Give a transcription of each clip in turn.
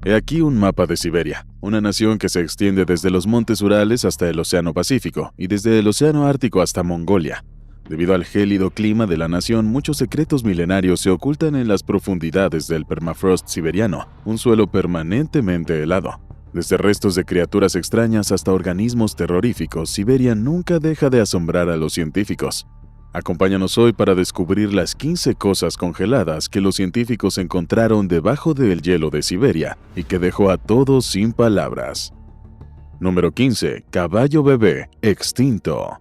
He aquí un mapa de Siberia, una nación que se extiende desde los montes Urales hasta el Océano Pacífico y desde el Océano Ártico hasta Mongolia. Debido al gélido clima de la nación, muchos secretos milenarios se ocultan en las profundidades del permafrost siberiano, un suelo permanentemente helado. Desde restos de criaturas extrañas hasta organismos terroríficos, Siberia nunca deja de asombrar a los científicos. Acompáñanos hoy para descubrir las 15 cosas congeladas que los científicos encontraron debajo del hielo de Siberia y que dejó a todos sin palabras. Número 15. Caballo bebé extinto.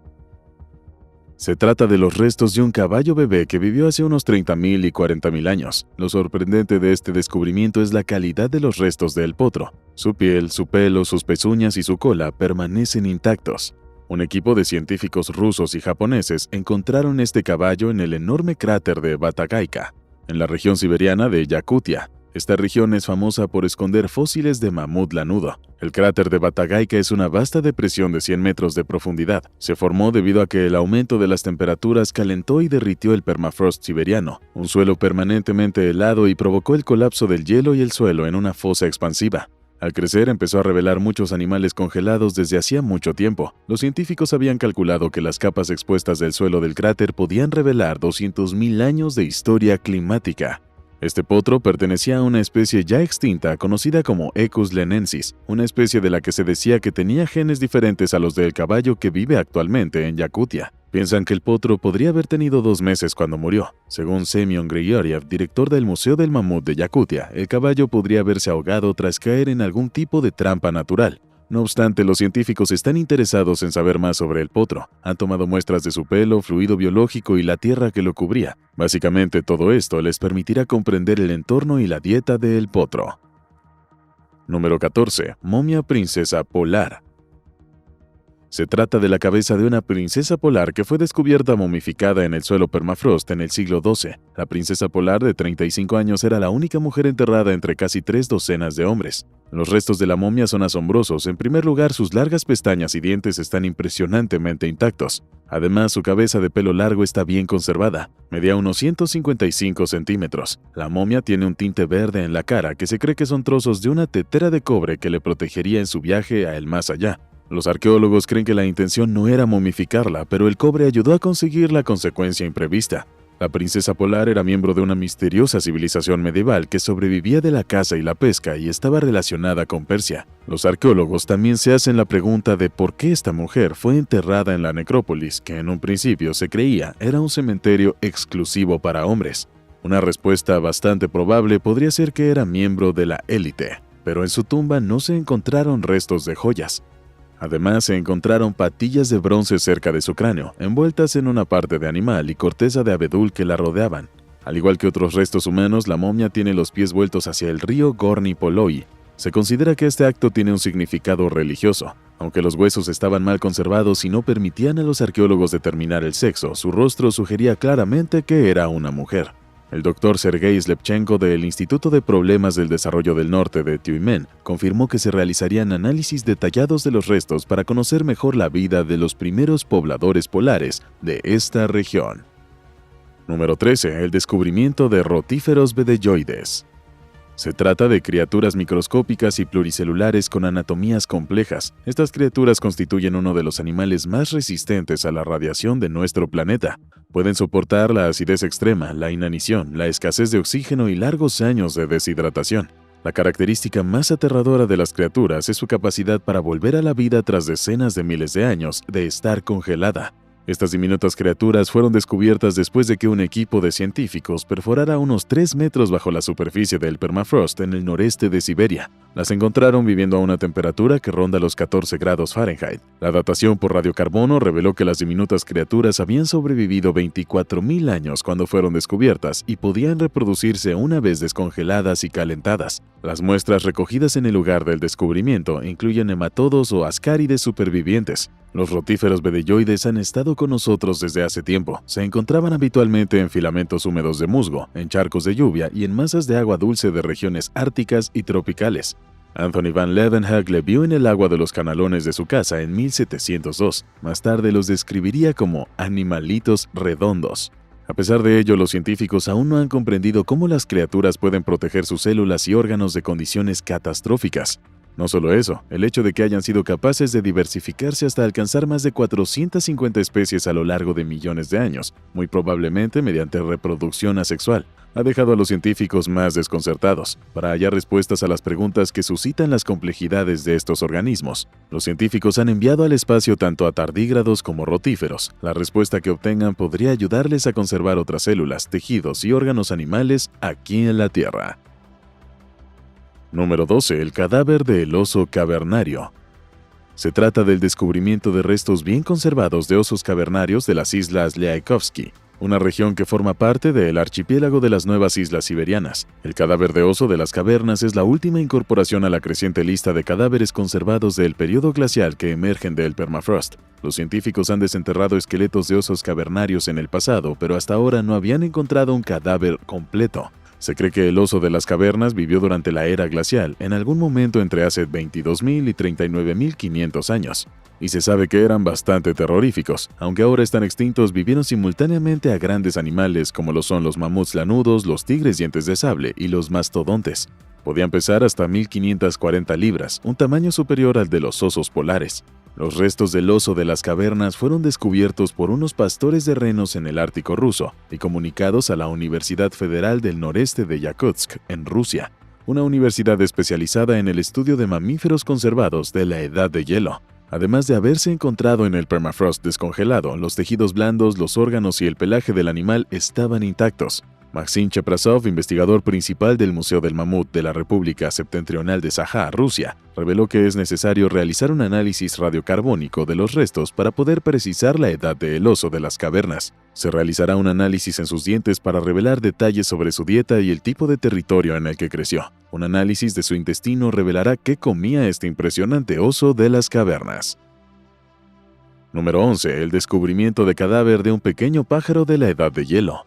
Se trata de los restos de un caballo bebé que vivió hace unos 30.000 y 40.000 años. Lo sorprendente de este descubrimiento es la calidad de los restos del potro. Su piel, su pelo, sus pezuñas y su cola permanecen intactos. Un equipo de científicos rusos y japoneses encontraron este caballo en el enorme cráter de Batagaika, en la región siberiana de Yakutia. Esta región es famosa por esconder fósiles de mamut lanudo. El cráter de Batagaika es una vasta depresión de 100 metros de profundidad. Se formó debido a que el aumento de las temperaturas calentó y derritió el permafrost siberiano, un suelo permanentemente helado, y provocó el colapso del hielo y el suelo en una fosa expansiva. Al crecer empezó a revelar muchos animales congelados desde hacía mucho tiempo. Los científicos habían calculado que las capas expuestas del suelo del cráter podían revelar 200.000 años de historia climática. Este potro pertenecía a una especie ya extinta conocida como Equus lenensis, una especie de la que se decía que tenía genes diferentes a los del caballo que vive actualmente en Yakutia. Piensan que el potro podría haber tenido 2 meses cuando murió. Según Semyon Grigoriev, director del Museo del Mamut de Yakutia, el caballo podría haberse ahogado tras caer en algún tipo de trampa natural. No obstante, los científicos están interesados en saber más sobre el potro. Han tomado muestras de su pelo, fluido biológico y la tierra que lo cubría. Básicamente, todo esto les permitirá comprender el entorno y la dieta del potro. Número 14. Momia princesa polar. Se trata de la cabeza de una princesa polar que fue descubierta momificada en el suelo permafrost en el siglo XII. La princesa polar de 35 años era la única mujer enterrada entre casi 3 docenas de hombres. Los restos de la momia son asombrosos. En primer lugar, sus largas pestañas y dientes están impresionantemente intactos. Además, su cabeza de pelo largo está bien conservada. Medía unos 155 centímetros. La momia tiene un tinte verde en la cara que se cree que son trozos de una tetera de cobre que le protegería en su viaje a el más allá. Los arqueólogos creen que la intención no era momificarla, pero el cobre ayudó a conseguir la consecuencia imprevista. La princesa polar era miembro de una misteriosa civilización medieval que sobrevivía de la caza y la pesca y estaba relacionada con Persia. Los arqueólogos también se hacen la pregunta de por qué esta mujer fue enterrada en la necrópolis, que en un principio se creía era un cementerio exclusivo para hombres. Una respuesta bastante probable podría ser que era miembro de la élite, pero en su tumba no se encontraron restos de joyas. Además, se encontraron patillas de bronce cerca de su cráneo, envueltas en una parte de animal y corteza de abedul que la rodeaban. Al igual que otros restos humanos, la momia tiene los pies vueltos hacia el río Gorni Poloi. Se considera que este acto tiene un significado religioso. Aunque los huesos estaban mal conservados y no permitían a los arqueólogos determinar el sexo, su rostro sugería claramente que era una mujer. El doctor Sergei Slepchenko del Instituto de Problemas del Desarrollo del Norte de Tyumen confirmó que se realizarían análisis detallados de los restos para conocer mejor la vida de los primeros pobladores polares de esta región. Número 13. El descubrimiento de rotíferos bedelloides. Se trata de criaturas microscópicas y pluricelulares con anatomías complejas. Estas criaturas constituyen uno de los animales más resistentes a la radiación de nuestro planeta. Pueden soportar la acidez extrema, la inanición, la escasez de oxígeno y largos años de deshidratación. La característica más aterradora de las criaturas es su capacidad para volver a la vida tras decenas de miles de años de estar congelada. Estas diminutas criaturas fueron descubiertas después de que un equipo de científicos perforara unos 3 metros bajo la superficie del permafrost en el noreste de Siberia. Las encontraron viviendo a una temperatura que ronda los 14 grados Fahrenheit. La datación por radiocarbono reveló que las diminutas criaturas habían sobrevivido 24.000 años cuando fueron descubiertas y podían reproducirse una vez descongeladas y calentadas. Las muestras recogidas en el lugar del descubrimiento incluyen nematodos o ascárides supervivientes. Los rotíferos bedelloides han estado con nosotros desde hace tiempo. Se encontraban habitualmente en filamentos húmedos de musgo, en charcos de lluvia y en masas de agua dulce de regiones árticas y tropicales. Anthony van Leeuwenhoek vio en el agua de los canalones de su casa en 1702. Más tarde los describiría como animalitos redondos. A pesar de ello, los científicos aún no han comprendido cómo las criaturas pueden proteger sus células y órganos de condiciones catastróficas. No solo eso, el hecho de que hayan sido capaces de diversificarse hasta alcanzar más de 450 especies a lo largo de millones de años, muy probablemente mediante reproducción asexual, ha dejado a los científicos más desconcertados. Para hallar respuestas a las preguntas que suscitan las complejidades de estos organismos, los científicos han enviado al espacio tanto a tardígrados como rotíferos. La respuesta que obtengan podría ayudarles a conservar otras células, tejidos y órganos animales aquí en la Tierra. Número 12. El cadáver del oso cavernario. Se trata del descubrimiento de restos bien conservados de osos cavernarios de las Islas Liakhowski, una región que forma parte del archipiélago de las nuevas islas siberianas. El cadáver de oso de las cavernas es la última incorporación a la creciente lista de cadáveres conservados del periodo glacial que emergen del permafrost. Los científicos han desenterrado esqueletos de osos cavernarios en el pasado, pero hasta ahora no habían encontrado un cadáver completo. Se cree que el oso de las cavernas vivió durante la era glacial, en algún momento entre hace 22.000 y 39.500 años. Y se sabe que eran bastante terroríficos. Aunque ahora están extintos, vivieron simultáneamente a grandes animales como lo son los mamuts lanudos, los tigres dientes de sable y los mastodontes. Podían pesar hasta 1.540 libras, un tamaño superior al de los osos polares. Los restos del oso de las cavernas fueron descubiertos por unos pastores de renos en el Ártico ruso y comunicados a la Universidad Federal del Noreste de Yakutsk, en Rusia, una universidad especializada en el estudio de mamíferos conservados de la Edad de Hielo. Además de haberse encontrado en el permafrost descongelado, los tejidos blandos, los órganos y el pelaje del animal estaban intactos. Maxim Cheprasov, investigador principal del Museo del Mamut de la República Septentrional de Sajá, Rusia, reveló que es necesario realizar un análisis radiocarbónico de los restos para poder precisar la edad del oso de las cavernas. Se realizará un análisis en sus dientes para revelar detalles sobre su dieta y el tipo de territorio en el que creció. Un análisis de su intestino revelará qué comía este impresionante oso de las cavernas. Número 11. El descubrimiento de cadáver de un pequeño pájaro de la Edad de Hielo.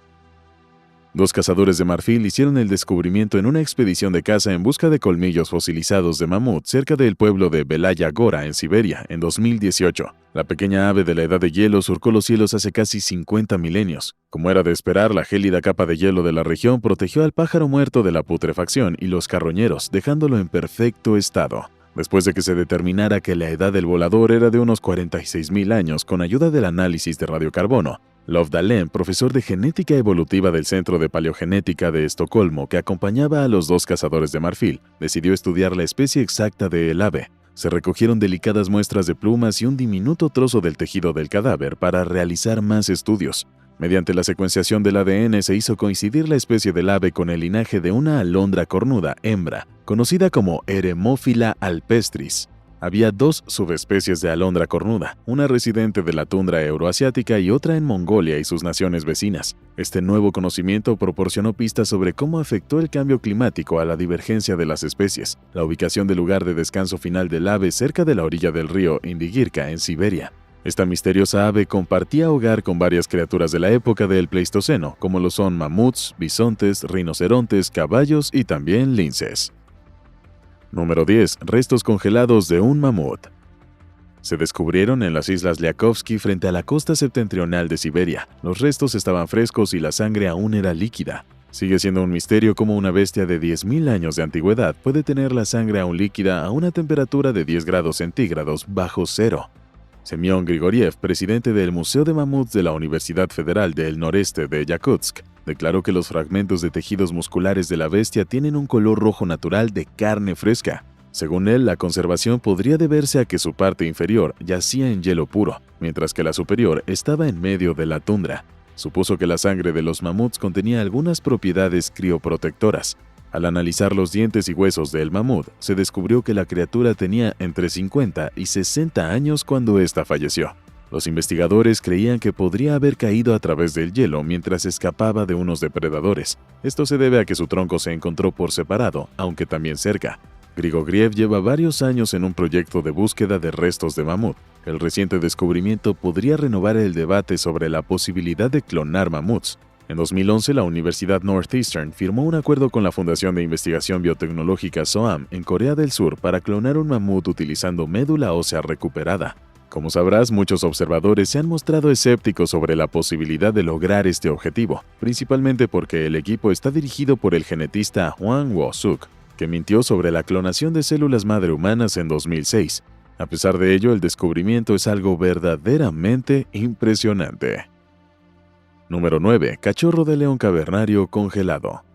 Dos cazadores de marfil hicieron el descubrimiento en una expedición de caza en busca de colmillos fosilizados de mamut cerca del pueblo de Belaya Gora, en Siberia, en 2018. La pequeña ave de la Edad de Hielo surcó los cielos hace casi 50 milenios. Como era de esperar, la gélida capa de hielo de la región protegió al pájaro muerto de la putrefacción y los carroñeros, dejándolo en perfecto estado. Después de que se determinara que la edad del volador era de unos 46.000 años con ayuda del análisis de radiocarbono, Love Dahlem, profesor de genética evolutiva del Centro de Paleogenética de Estocolmo que acompañaba a los dos cazadores de marfil, decidió estudiar la especie exacta del ave. Se recogieron delicadas muestras de plumas y un diminuto trozo del tejido del cadáver para realizar más estudios. Mediante la secuenciación del ADN se hizo coincidir la especie del ave con el linaje de una alondra cornuda hembra, conocida como Eremophila alpestris. Había dos subespecies de alondra cornuda, una residente de la tundra euroasiática y otra en Mongolia y sus naciones vecinas. Este nuevo conocimiento proporcionó pistas sobre cómo afectó el cambio climático a la divergencia de las especies. La ubicación del lugar de descanso final del ave cerca de la orilla del río Indigirka, en Siberia. Esta misteriosa ave compartía hogar con varias criaturas de la época del Pleistoceno, como lo son mamuts, bisontes, rinocerontes, caballos y también linces. Número 10. Restos congelados de un mamut. Se descubrieron en las Islas Liakhowski frente a la costa septentrional de Siberia. Los restos estaban frescos y la sangre aún era líquida. Sigue siendo un misterio cómo una bestia de 10.000 años de antigüedad puede tener la sangre aún líquida a una temperatura de 10 grados centígrados bajo cero. Semyon Grigoriev, presidente del Museo de Mamuts de la Universidad Federal del Noreste de Yakutsk, declaró que los fragmentos de tejidos musculares de la bestia tienen un color rojo natural de carne fresca. Según él, la conservación podría deberse a que su parte inferior yacía en hielo puro, mientras que la superior estaba en medio de la tundra. Supuso que la sangre de los mamuts contenía algunas propiedades crioprotectoras. Al analizar los dientes y huesos del mamut, se descubrió que la criatura tenía entre 50 y 60 años cuando ésta falleció. Los investigadores creían que podría haber caído a través del hielo mientras escapaba de unos depredadores. Esto se debe a que su tronco se encontró por separado, aunque también cerca. Grigoriev lleva varios años en un proyecto de búsqueda de restos de mamut. El reciente descubrimiento podría renovar el debate sobre la posibilidad de clonar mamuts. En 2011, la Universidad Northeastern firmó un acuerdo con la Fundación de Investigación Biotecnológica SOAM en Corea del Sur para clonar un mamut utilizando médula ósea recuperada. Como sabrás, muchos observadores se han mostrado escépticos sobre la posibilidad de lograr este objetivo, principalmente porque el equipo está dirigido por el genetista Hwang Woo-suk, que mintió sobre la clonación de células madre humanas en 2006. A pesar de ello, el descubrimiento es algo verdaderamente impresionante. Número 9. Cachorro de león cavernario congelado.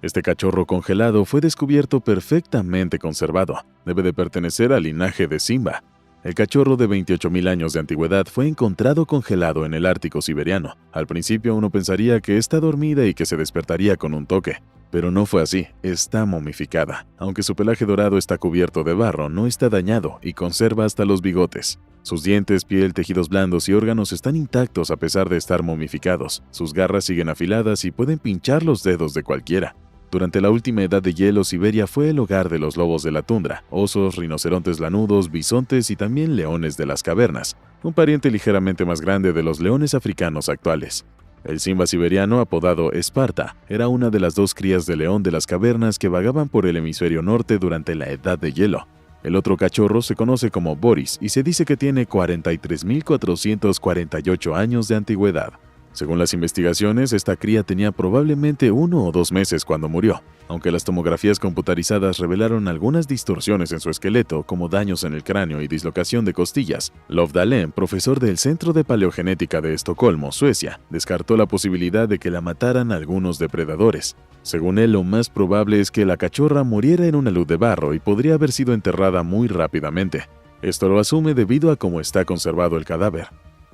Este cachorro congelado fue descubierto perfectamente conservado. Debe de pertenecer al linaje de Simba. El cachorro de 28.000 años de antigüedad fue encontrado congelado en el Ártico siberiano. Al principio uno pensaría que está dormida y que se despertaría con un toque. Pero no fue así, está momificada. Aunque su pelaje dorado está cubierto de barro, no está dañado y conserva hasta los bigotes. Sus dientes, piel, tejidos blandos y órganos están intactos a pesar de estar momificados. Sus garras siguen afiladas y pueden pinchar los dedos de cualquiera. Durante la última edad de hielo, Siberia fue el hogar de los lobos de la tundra, osos, rinocerontes lanudos, bisontes y también leones de las cavernas, un pariente ligeramente más grande de los leones africanos actuales. El Simba siberiano, apodado Esparta, era una de las dos crías de león de las cavernas que vagaban por el hemisferio norte durante la edad de hielo. El otro cachorro se conoce como Boris y se dice que tiene 43.448 años de antigüedad. Según las investigaciones, esta cría tenía probablemente 1 o 2 meses cuando murió, aunque las tomografías computarizadas revelaron algunas distorsiones en su esqueleto, como daños en el cráneo y dislocación de costillas. Love Dahlén, profesor del Centro de Paleogenética de Estocolmo, Suecia, descartó la posibilidad de que la mataran algunos depredadores. Según él, lo más probable es que la cachorra muriera en una luz de barro y podría haber sido enterrada muy rápidamente. Esto lo asume debido a cómo está conservado el cadáver.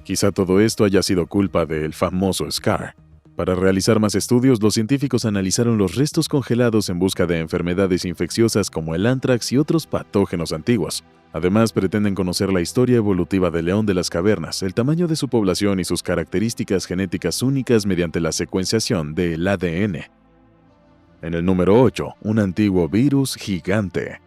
Quizá todo esto haya sido culpa del famoso Scar. Para realizar más estudios, los científicos analizaron los restos congelados en busca de enfermedades infecciosas como el anthrax y otros patógenos antiguos. Además, pretenden conocer la historia evolutiva del león de las cavernas, el tamaño de su población y sus características genéticas únicas mediante la secuenciación del ADN. En el número 8, un antiguo virus gigante.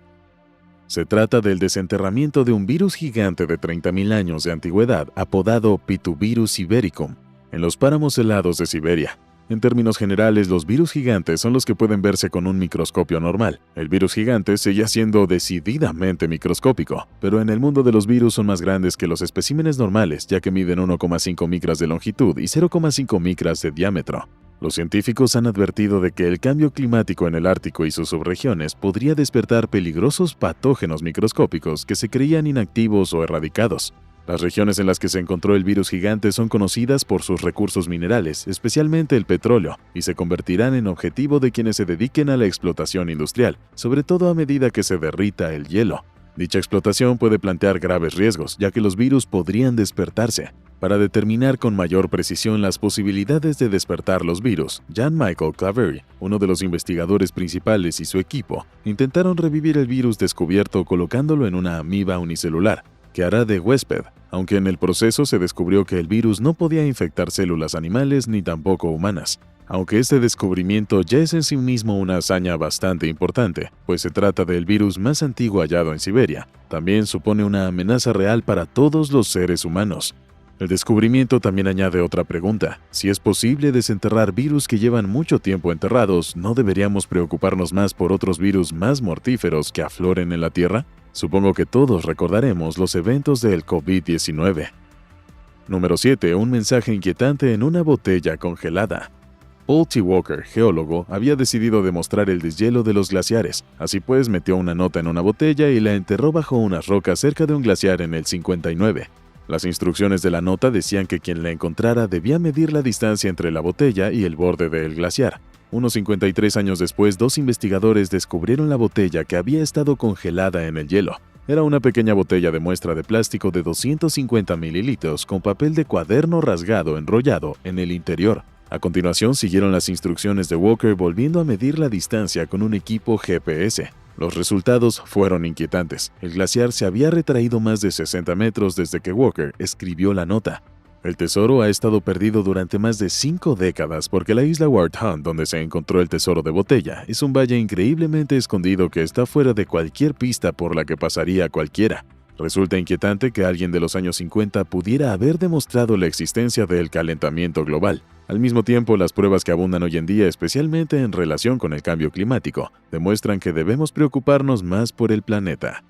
Se trata del desenterramiento de un virus gigante de 30.000 años de antigüedad, apodado Pituvirus sibericum, en los páramos helados de Siberia. En términos generales, los virus gigantes son los que pueden verse con un microscopio normal. El virus gigante sigue siendo decididamente microscópico, pero en el mundo de los virus son más grandes que los especímenes normales, ya que miden 1,5 micras de longitud y 0,5 micras de diámetro. Los científicos han advertido de que el cambio climático en el Ártico y sus subregiones podría despertar peligrosos patógenos microscópicos que se creían inactivos o erradicados. Las regiones en las que se encontró el virus gigante son conocidas por sus recursos minerales, especialmente el petróleo, y se convertirán en objetivo de quienes se dediquen a la explotación industrial, sobre todo a medida que se derrita el hielo. Dicha explotación puede plantear graves riesgos, ya que los virus podrían despertarse. Para determinar con mayor precisión las posibilidades de despertar los virus, Jean-Michel Claverie, uno de los investigadores principales, y su equipo intentaron revivir el virus descubierto colocándolo en una amiba unicelular, que hará de huésped, aunque en el proceso se descubrió que el virus no podía infectar células animales ni tampoco humanas. Aunque este descubrimiento ya es en sí mismo una hazaña bastante importante, pues se trata del virus más antiguo hallado en Siberia, también supone una amenaza real para todos los seres humanos. El descubrimiento también añade otra pregunta. Si es posible desenterrar virus que llevan mucho tiempo enterrados, ¿no deberíamos preocuparnos más por otros virus más mortíferos que afloren en la Tierra? Supongo que todos recordaremos los eventos del COVID-19. Número 7. Un mensaje inquietante en una botella congelada. Paul T. Walker, geólogo, había decidido demostrar el deshielo de los glaciares. Así pues, metió una nota en una botella y la enterró bajo unas rocas cerca de un glaciar en el 59. Las instrucciones de la nota decían que quien la encontrara debía medir la distancia entre la botella y el borde del glaciar. Unos 53 años después, 2 investigadores descubrieron la botella que había estado congelada en el hielo. Era una pequeña botella de muestra de plástico de 250 mililitros con papel de cuaderno rasgado enrollado en el interior. A continuación siguieron las instrucciones de Walker volviendo a medir la distancia con un equipo GPS. Los resultados fueron inquietantes. El glaciar se había retraído más de 60 metros desde que Walker escribió la nota. El tesoro ha estado perdido durante más de 5 décadas porque la isla Ward Hunt, donde se encontró el tesoro de botella, es un valle increíblemente escondido que está fuera de cualquier pista por la que pasaría cualquiera. Resulta inquietante que alguien de los años 50 pudiera haber demostrado la existencia del calentamiento global. Al mismo tiempo, las pruebas que abundan hoy en día, especialmente en relación con el cambio climático, demuestran que debemos preocuparnos más por el planeta.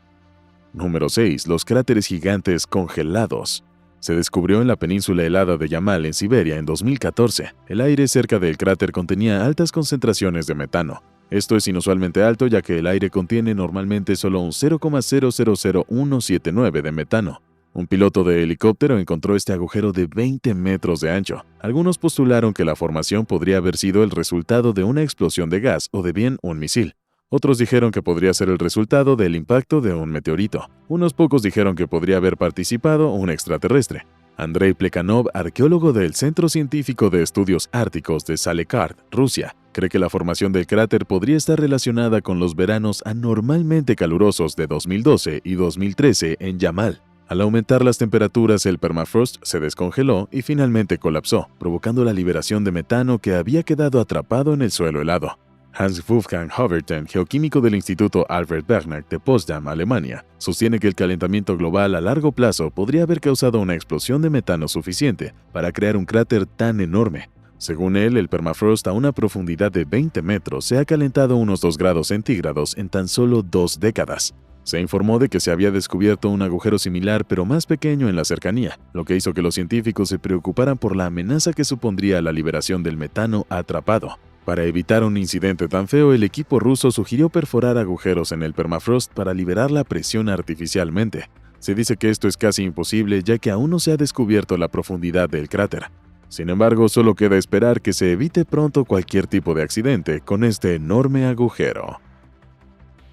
Número 6. Los cráteres gigantes congelados. Se descubrió en la península helada de Yamal, en Siberia, en 2014. El aire cerca del cráter contenía altas concentraciones de metano. Esto es inusualmente alto ya que el aire contiene normalmente solo un 0,000179 de metano. Un piloto de helicóptero encontró este agujero de 20 metros de ancho. Algunos postularon que la formación podría haber sido el resultado de una explosión de gas o de bien un misil. Otros dijeron que podría ser el resultado del impacto de un meteorito. Unos pocos dijeron que podría haber participado un extraterrestre. Andrei Plekhanov, arqueólogo del Centro Científico de Estudios Árticos de Salekard, Rusia, cree que la formación del cráter podría estar relacionada con los veranos anormalmente calurosos de 2012 y 2013 en Yamal. Al aumentar las temperaturas, el permafrost se descongeló y finalmente colapsó, provocando la liberación de metano que había quedado atrapado en el suelo helado. Hans Wolfgang Hoverton, geoquímico del Instituto Albert Berner de Potsdam, Alemania, sostiene que el calentamiento global a largo plazo podría haber causado una explosión de metano suficiente para crear un cráter tan enorme. Según él, el permafrost a una profundidad de 20 metros se ha calentado unos 2 grados centígrados en tan solo 2 décadas. Se informó de que se había descubierto un agujero similar pero más pequeño en la cercanía, lo que hizo que los científicos se preocuparan por la amenaza que supondría la liberación del metano atrapado. Para evitar un incidente tan feo, el equipo ruso sugirió perforar agujeros en el permafrost para liberar la presión artificialmente. Se dice que esto es casi imposible ya que aún no se ha descubierto la profundidad del cráter. Sin embargo, solo queda esperar que se evite pronto cualquier tipo de accidente con este enorme agujero.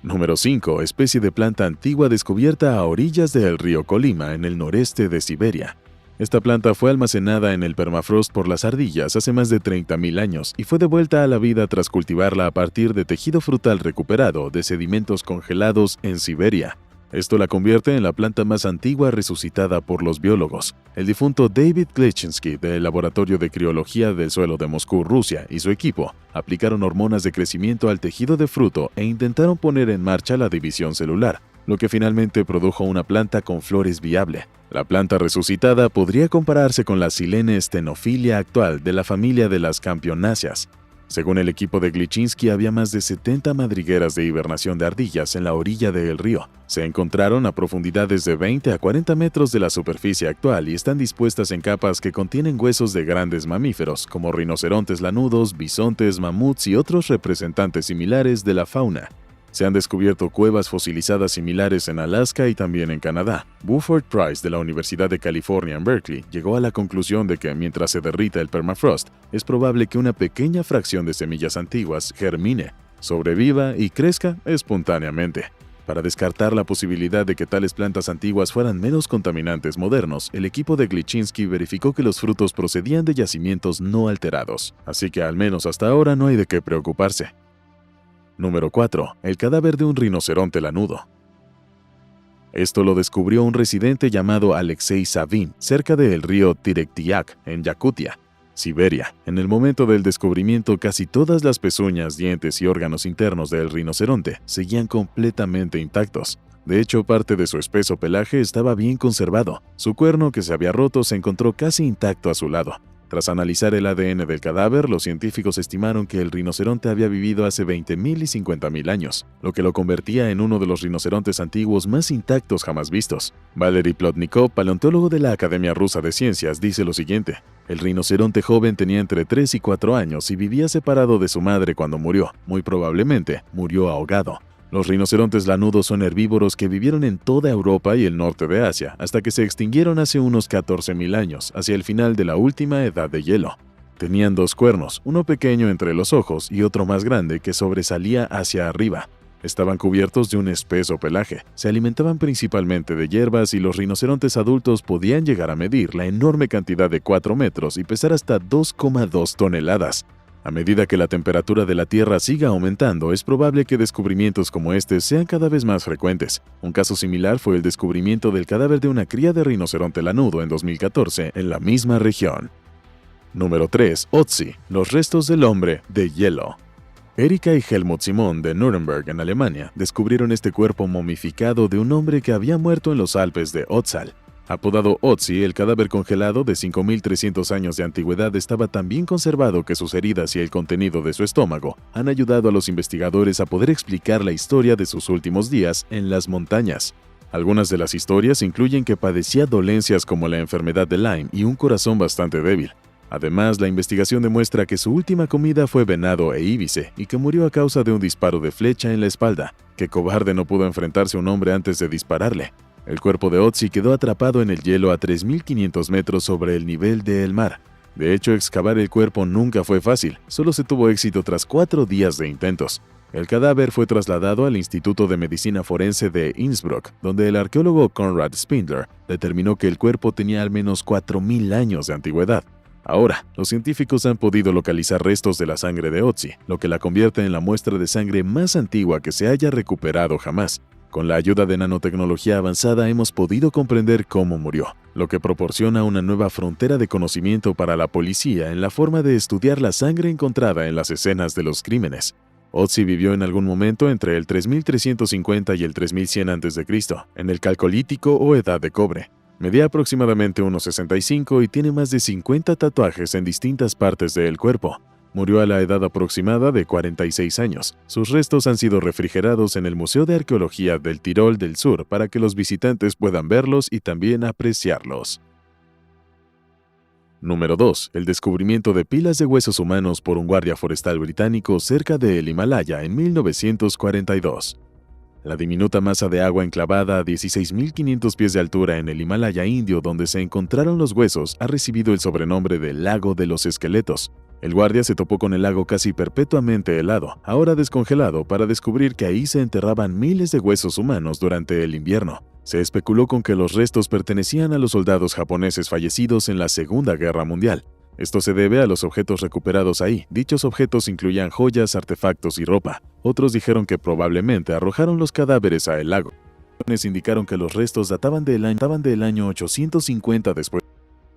Número 5. Especie de planta antigua descubierta a orillas del río Colima, en el noreste de Siberia. Esta planta fue almacenada en el permafrost por las ardillas hace más de 30.000 años y fue devuelta a la vida tras cultivarla a partir de tejido frutal recuperado de sedimentos congelados en Siberia. Esto la convierte en la planta más antigua resucitada por los biólogos. El difunto David Glechinsky del Laboratorio de Criología del Suelo de Moscú, Rusia, y su equipo aplicaron hormonas de crecimiento al tejido de fruto e intentaron poner en marcha la división celular, lo que finalmente produjo una planta con flores viable. La planta resucitada podría compararse con la Silene stenophylia actual de la familia de las Campionáceas. Según el equipo de Glechinsky, había más de 70 madrigueras de hibernación de ardillas en la orilla del río. Se encontraron a profundidades de 20 a 40 metros de la superficie actual y están dispuestas en capas que contienen huesos de grandes mamíferos, como rinocerontes lanudos, bisontes, mamuts y otros representantes similares de la fauna. Se han descubierto cuevas fosilizadas similares en Alaska y también en Canadá. Buford Price, de la Universidad de California en Berkeley, llegó a la conclusión de que mientras se derrita el permafrost, es probable que una pequeña fracción de semillas antiguas germine, sobreviva y crezca espontáneamente. Para descartar la posibilidad de que tales plantas antiguas fueran menos contaminantes modernos, el equipo de Glechinsky verificó que los frutos procedían de yacimientos no alterados, así que al menos hasta ahora no hay de qué preocuparse. Número 4. El cadáver de un rinoceronte lanudo. Esto lo descubrió un residente llamado Alexei Savin, cerca del río Tirektiak, en Yakutia, Siberia. En el momento del descubrimiento, casi todas las pezuñas, dientes y órganos internos del rinoceronte seguían completamente intactos. De hecho, parte de su espeso pelaje estaba bien conservado. Su cuerno, que se había roto, se encontró casi intacto a su lado. Tras analizar el ADN del cadáver, los científicos estimaron que el rinoceronte había vivido hace 20.000 y 50.000 años, lo que lo convertía en uno de los rinocerontes antiguos más intactos jamás vistos. Valery Plotnikov, paleontólogo de la Academia Rusa de Ciencias, dice lo siguiente: el rinoceronte joven tenía entre 3 y 4 años y vivía separado de su madre cuando murió. Muy probablemente murió ahogado. Los rinocerontes lanudos son herbívoros que vivieron en toda Europa y el norte de Asia, hasta que se extinguieron hace unos 14.000 años, hacia el final de la última edad de hielo. Tenían 2 cuernos, uno pequeño entre los ojos y otro más grande que sobresalía hacia arriba. Estaban cubiertos de un espeso pelaje, se alimentaban principalmente de hierbas y los rinocerontes adultos podían llegar a medir la enorme cantidad de 4 metros y pesar hasta 2,2 toneladas. A medida que la temperatura de la Tierra siga aumentando, es probable que descubrimientos como este sean cada vez más frecuentes. Un caso similar fue el descubrimiento del cadáver de una cría de rinoceronte lanudo en 2014 en la misma región. Número 3. Otzi, los restos del hombre de hielo. Erika y Helmut Simon de Nuremberg, en Alemania, descubrieron este cuerpo momificado de un hombre que había muerto en los Alpes de Otzal. Apodado Otzi, el cadáver congelado de 5.300 años de antigüedad estaba tan bien conservado que sus heridas y el contenido de su estómago han ayudado a los investigadores a poder explicar la historia de sus últimos días en las montañas. Algunas de las historias incluyen que padecía dolencias como la enfermedad de Lyme y un corazón bastante débil. Además, la investigación demuestra que su última comida fue venado e íbice y que murió a causa de un disparo de flecha en la espalda, que cobarde no pudo enfrentarse a un hombre antes de dispararle. El cuerpo de Ötzi quedó atrapado en el hielo a 3.500 metros sobre el nivel del mar. De hecho, excavar el cuerpo nunca fue fácil, solo se tuvo éxito tras 4 días de intentos. El cadáver fue trasladado al Instituto de Medicina Forense de Innsbruck, donde el arqueólogo Konrad Spindler determinó que el cuerpo tenía al menos 4.000 años de antigüedad. Ahora, los científicos han podido localizar restos de la sangre de Ötzi, lo que la convierte en la muestra de sangre más antigua que se haya recuperado jamás. Con la ayuda de nanotecnología avanzada hemos podido comprender cómo murió, lo que proporciona una nueva frontera de conocimiento para la policía en la forma de estudiar la sangre encontrada en las escenas de los crímenes. Ötzi vivió en algún momento entre el 3350 y el 3100 a.C., en el Calcolítico o Edad de Cobre. Medía aproximadamente 1,65 y tiene más de 50 tatuajes en distintas partes del cuerpo. Murió a la edad aproximada de 46 años. Sus restos han sido refrigerados en el Museo de Arqueología del Tirol del Sur para que los visitantes puedan verlos y también apreciarlos. Número 2. El descubrimiento de pilas de huesos humanos por un guardia forestal británico cerca del Himalaya en 1942. La diminuta masa de agua enclavada a 16.500 pies de altura en el Himalaya indio donde se encontraron los huesos ha recibido el sobrenombre de Lago de los Esqueletos. El guardia se topó con el lago casi perpetuamente helado, ahora descongelado, para descubrir que ahí se enterraban miles de huesos humanos durante el invierno. Se especuló con que los restos pertenecían a los soldados japoneses fallecidos en la Segunda Guerra Mundial. Esto se debe a los objetos recuperados ahí. Dichos objetos incluían joyas, artefactos y ropa. Otros dijeron que probablemente arrojaron los cadáveres a el lago. Indicaron que los restos databan del año 850 después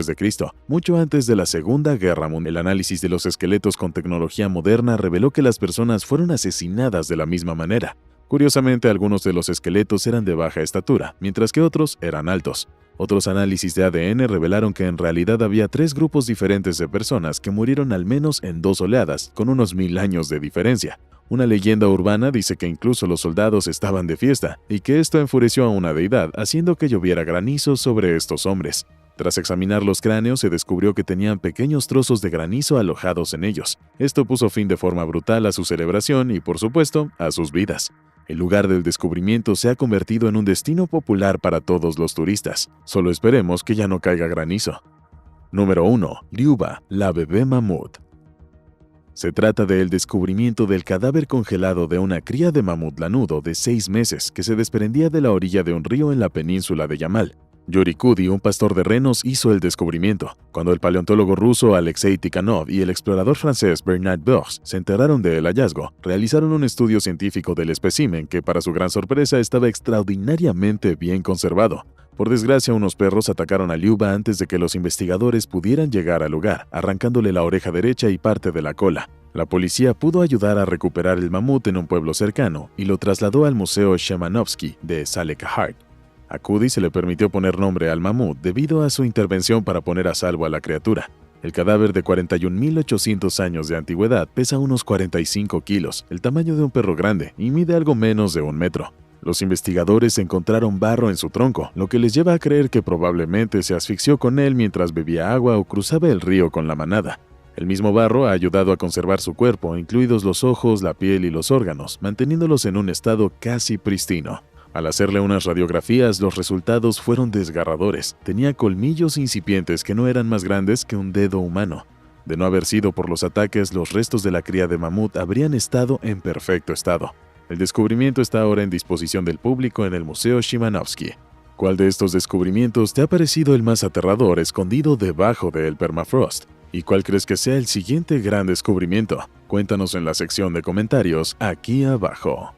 de Cristo, mucho antes de la Segunda Guerra Mundial. El análisis de los esqueletos con tecnología moderna reveló que las personas fueron asesinadas de la misma manera. Curiosamente, algunos de los esqueletos eran de baja estatura, mientras que otros eran altos. Otros análisis de ADN revelaron que en realidad había 3 grupos diferentes de personas que murieron al menos en 2 oleadas, con unos 1000 años de diferencia. Una leyenda urbana dice que incluso los soldados estaban de fiesta, y que esto enfureció a una deidad, haciendo que lloviera granizo sobre estos hombres. Tras examinar los cráneos, se descubrió que tenían pequeños trozos de granizo alojados en ellos. Esto puso fin de forma brutal a su celebración y, por supuesto, a sus vidas. El lugar del descubrimiento se ha convertido en un destino popular para todos los turistas. Solo esperemos que ya no caiga granizo. Número 1. Liuba, la bebé mamut. Se trata del descubrimiento del cadáver congelado de una cría de mamut lanudo de 6 meses que se desprendía de la orilla de un río en la península de Yamal. Yuri Kudi, un pastor de renos, hizo el descubrimiento. Cuando el paleontólogo ruso Alexei Tikhanov y el explorador francés Bernard Bourges se enteraron del hallazgo, realizaron un estudio científico del espécimen que, para su gran sorpresa, estaba extraordinariamente bien conservado. Por desgracia, unos perros atacaron a Liuba antes de que los investigadores pudieran llegar al lugar, arrancándole la oreja derecha y parte de la cola. La policía pudo ayudar a recuperar el mamut en un pueblo cercano y lo trasladó al Museo Shemanovsky de Salekhád. A Kudi se le permitió poner nombre al mamut debido a su intervención para poner a salvo a la criatura. El cadáver de 41.800 años de antigüedad pesa unos 45 kilos, el tamaño de un perro grande, y mide algo menos de 1 metro. Los investigadores encontraron barro en su tronco, lo que les lleva a creer que probablemente se asfixió con él mientras bebía agua o cruzaba el río con la manada. El mismo barro ha ayudado a conservar su cuerpo, incluidos los ojos, la piel y los órganos, manteniéndolos en un estado casi pristino. Al hacerle unas radiografías, los resultados fueron desgarradores. Tenía colmillos incipientes que no eran más grandes que un dedo humano. De no haber sido por los ataques, los restos de la cría de mamut habrían estado en perfecto estado. El descubrimiento está ahora en disposición del público en el Museo Shemanovsky. ¿Cuál de estos descubrimientos te ha parecido el más aterrador escondido debajo del permafrost? ¿Y cuál crees que sea el siguiente gran descubrimiento? Cuéntanos en la sección de comentarios aquí abajo.